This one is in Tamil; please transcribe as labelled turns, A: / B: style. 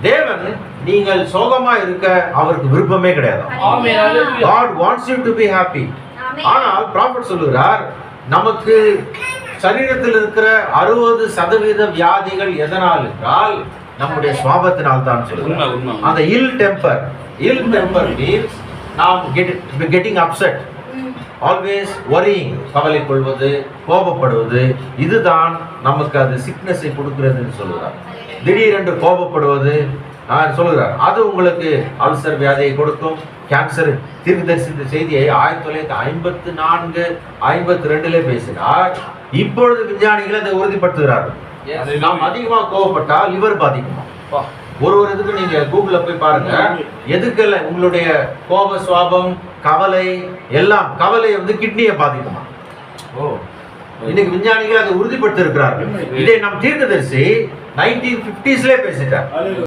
A: தேவன் நீங்கள் சோகமா இருக்க அவருக்கு விருப்பமே கிடையாது. God wants you to be happy. ஆனால் ப்ராஃபட் சொல்லுகிறார், நமக்கு சரீரத்தில் இருக்கிற 60% வியாதிகள் எதனால் என்றால் நம்முடைய சுவாபத்தினால் தான் சொல்லுகிறார். அந்த இல் டெம்பர் மீன்ஸ் நாம் கெட்டிங் அப்செட், ஆல்வேஸ் வரியிங், கவலை கொள்வது, கோபப்படுவது, இதுதான் நமக்கு அது சிக்னஸை கொடுக்கிறதுன்னு சொல்லுகிறார். திடீரென்று கோபப்படுவது சொல்லுகிறார், அது உங்களுக்கு அல்சர் வியாதியை கொடுக்கும், கேன்சர். தீர்க்கதரிசித்த செய்தியை 1954 52 பேசினார். இப்பொழுது விஞ்ஞானிகள் அதை உறுதிப்படுத்துகிறார்கள். நாம் அதிகமாக கோபப்பட்டால் லிவர் பாதிக்குமா? ஒரு இதுக்கு நீங்க கூகுள்ல போய் பாருங்க, எதுக்கெல்லாம் உங்களுடைய கோப சுவாபம், கவலை எல்லாம், கவலை கிட்னியை பாதிக்குமா? இன்னைக்கு விஞ்ஞானிகள் அதை உறுதிப்படுத்தி இருக்கிறார்கள். இதை நம் தீர்க்கதரிசி 1950s பேசிட்டார்.